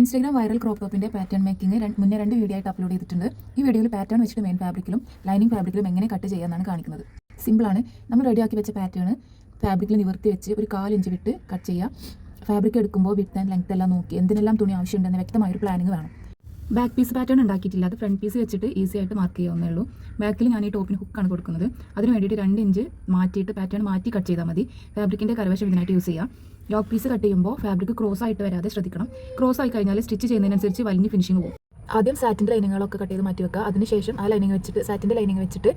Instagram viral crop ടോപ്പിൻ്റെ pattern making മുന്നേ 2 video ആയിട്ട് അപ്ലോഡ് ചെയ്തിട്ടുണ്ട്. ഈ വീഡിയോയിൽ പാറ്റേൺ വെച്ചിട്ട് മെയിൻ ഫാബ്രിക്കിലും ലൈനിങ് ഫാബ്രിക്കിലും എങ്ങനെ കട്ട് ചെയ്യാമെന്നാണ് കാണിക്കുന്നത്. സിമ്പിളാണ്. നമ്മൾ റെഡിയാക്കി വെച്ച പാറ്റേൺ ഫാബ്രിക്കിൽ നിവർത്തി വെച്ച് ഒരു 1/4 ഇഞ്ച് വിട്ട് കട്ട് ചെയ്യുക. ഫാബ്രിക് എടുക്കുമ്പോൾ വിഡ്ത്ത് ആൻഡ് ലെങ്ത് എല്ലാം നോക്കി എന്തിനെല്ലാം തുണി ആവശ്യമുണ്ടെന്ന് വ്യക്തമായൊരു പ്ലാനിങ് വേണം. ബാക്ക് പീസ് പാറ്റേൺ ഉണ്ടാക്കിയിട്ടില്ല, അത് ഫ്രണ്ട് പീസ് വെച്ചിട്ട് ഈസി ആയിട്ട് മാർക്ക് ചെയ്യാവുന്നേ ഉള്ളൂ. ബാക്കിൽ ഞാൻ ഈ ടോപ്പിന് ഹുക്കാണ് കൊടുക്കുന്നത്. അതിന് വേണ്ടിയിട്ട് 2 ഇഞ്ച് മാറ്റിയിട്ട് പാറ്റേൺ മാറ്റി കട്ട് ചെയ്താൽ മതി. ഫാബ്രിക്കിൻ്റെ കരവശം ഇതിനായിട്ട് യൂസ് ചെയ്യാം. ലോക്ക് പീസ് കട്ട് ചെയ്യുമ്പോൾ ഫാബ്രിക് ക്രോസ് ആയിട്ട് വരാതെ ശ്രദ്ധിക്കണം. ക്രോസ് ആയി കഴിഞ്ഞാൽ സ്റ്റിച്ച് ചെയ്യുന്നതിനനുസരിച്ച് വലിഞ്ഞ് ഫിനിഷിംഗ് പോകും. ആദ്യം സാറ്റിൻ്റെ ലൈനിങ്ങുകളൊക്കെ കട്ട് ചെയ്ത് മാറ്റി വെക്കുക. അതിനുശേഷം ആ ലൈനിങ് വെച്ചിട്ട് സാറ്റിൻ്റെ ലൈനിങ് വെച്ചിട്ട്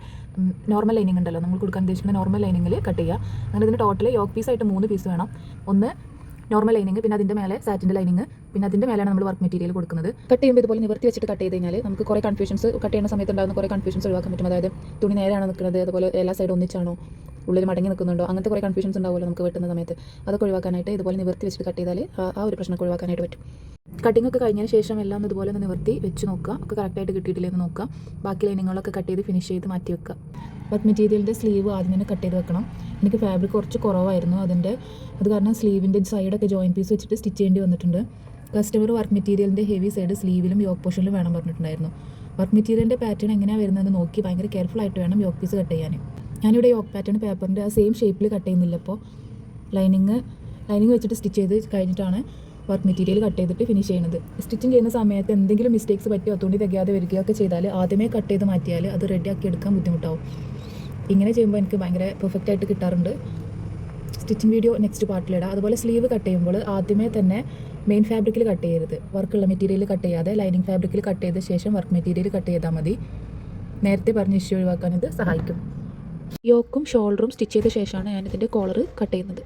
നോർമൽ ലൈനിങ് ഉണ്ടല്ലോ, നമ്മൾ കൊടുക്കാൻ ഉദ്ദേശിക്കുന്ന നോർമൽ ലൈനിങ്ങിൽ കട്ട് ചെയ്യുക. അങ്ങനെ ഇതിന് ടോട്ടൽ യോക്ക് പീസായിട്ട് 3 പീസ് വേണം. ഒന്ന് നോർമൽ ലൈനിങ്, പിന്നെ അതിൻ്റെ മേലെ സാറ്റിൻ്റെ ലൈനിങ്, പിന്നെ അതിൻ്റെ മേലെയാണ് നമ്മൾ വർക്ക് മെറ്റീരിയൽ കൊടുക്കുന്നത്. കട്ട് ചെയ്യുമ്പോൾ ഇതുപോലെ നിവർത്തി വെച്ചിട്ട് കട്ട് ചെയ്ത് കഴിഞ്ഞാൽ നമുക്ക് കുറേ കൺഫ്യൂഷൻസ് കട്ട് ചെയ്യുന്ന സമയത്ത് ഉണ്ടാകുന്ന കുറേ കൺഫ്യൂഷൻസ് ഒഴിവാക്കാൻ പറ്റും. അതായത് തുണി നേരെയാണ് നിൽക്കുന്നത്, അതുപോലെ എല്ലാ സൈഡ് ഒന്നിച്ചാണോ, ഉള്ളിൽ മടങ്ങി നിൽക്കുന്നുണ്ടോ, അങ്ങനത്തെ കുറേ കൺഫ്യൂഷൻസ് ഉണ്ടാവുമല്ലോ നമുക്ക് വെട്ടുന്ന സമയത്ത്. അതൊക്കെ ഒഴിവാക്കാനായിട്ട് ഇതുപോലെ നിവർത്തി വെച്ചിട്ട് കട്ട് ചെയ്താൽ ആ ഒരു പ്രശ്നമൊക്കെ ഒഴിവാക്കാനായിട്ട് പറ്റും. കട്ടിംഗ് ഒക്കെ കഴിഞ്ഞതിന് ശേഷം എല്ലാം ഇതുപോലെ ഒന്ന് നിവർത്തി വെച്ച് നോക്കുക, ഒക്കെ കറക്റ്റായിട്ട് കിട്ടിയിട്ടില്ലെന്ന് നോക്കുക. ബാക്കി ലൈനിങ്ങളൊക്കെ കട്ട് ചെയ്ത് ഫിനിഷ് ചെയ്ത് മാറ്റി വെക്കുക. വർക്ക് മെറ്റീരിയലിൻ്റെ സ്ലീവ് ആദ്യം തന്നെ കട്ട് ചെയ്ത് വെക്കണം. എനിക്ക് ഫാബ്രിക് കുറച്ച് കുറവായിരുന്നു, അത് കാരണം സ്ലീവിൻ്റെ സൈഡൊക്കെ ജോയിൻറ്റ് പീസ് വെച്ചിട്ട് സ്റ്റിച്ച് ചെയ്യേണ്ടി വന്നിട്ടുണ്ട്. കസ്റ്റമർ വർക്ക് മെറ്റീരിയലിൻ്റെ ഹെവി സൈഡ് സ്ലീവിലും യോക്ക് പോർഷനിലും വേണം പറഞ്ഞിട്ടുണ്ടായിരുന്നു. വർക്ക് മെറ്റീരിയലിൻ്റെ പാറ്റേൺ എങ്ങനെയാണ് വരുന്നതെന്ന് നോക്കി ഭയങ്കര കെയർഫുൾ ആയിട്ട് വേണം യോക്ക് പീസ് കട്ട് ചെയ്യാൻ. ഞാനിവിടെ യോക്ക് പാറ്റേൺ പേപ്പറിൻ്റെ ആ സെയിം ഷേപ്പിൽ കട്ട് ചെയ്യുന്നില്ല. അപ്പോൾ ലൈനിങ് വെച്ചിട്ട് സ്റ്റിച്ച് ചെയ്ത് കഴിഞ്ഞിട്ടാണ് വർക്ക് മെറ്റീരിയൽ കട്ട് ചെയ്തിട്ട് ഫിനിഷ് ചെയ്യുന്നത്. സ്റ്റിച്ചിങ് ചെയ്യുന്ന സമയത്ത് എന്തെങ്കിലും മിസ്റ്റേക്സ് പറ്റിയോ തുണി തികയാതെ വരികയൊക്കെ ചെയ്താൽ ആദ്യമേ കട്ട് ചെയ്ത് മാറ്റിയാൽ അത് റെഡിയാക്കി എടുക്കാൻ ബുദ്ധിമുട്ടാവും. ഇങ്ങനെ ചെയ്യുമ്പോൾ എനിക്ക് ഭയങ്കര പെർഫെക്റ്റ് ആയിട്ട് കിട്ടാറുണ്ട്. സ്റ്റിച്ചിങ് വീഡിയോ നെക്സ്റ്റ് പാർട്ടിലിടാം. അതുപോലെ സ്ലീവ് കട്ട് ചെയ്യുമ്പോൾ ആദ്യമേ തന്നെ മെയിൻ ഫാബ്രിക്കിൽ കട്ട് ചെയ്യരുത്. വർക്കുള്ള മെറ്റീരിയൽ കട്ട് ചെയ്യാതെ ലൈനിങ് ഫാബ്രിക്കിൽ കട്ട് ചെയ്ത ശേഷം വർക്ക് മെറ്റീരിയൽ കട്ട് ചെയ്താൽ മതി. നേരത്തെ പറഞ്ഞ ഇഷ്യൂ ഒഴിവാക്കാൻ ഇത് സഹായിക്കും. യോക്കും ഷോൾഡറും സ്റ്റിച്ച് ചെയ്ത ശേഷമാണ് ഞാനിതിൻ്റെ കോളർ കട്ട് ചെയ്യുന്നത്.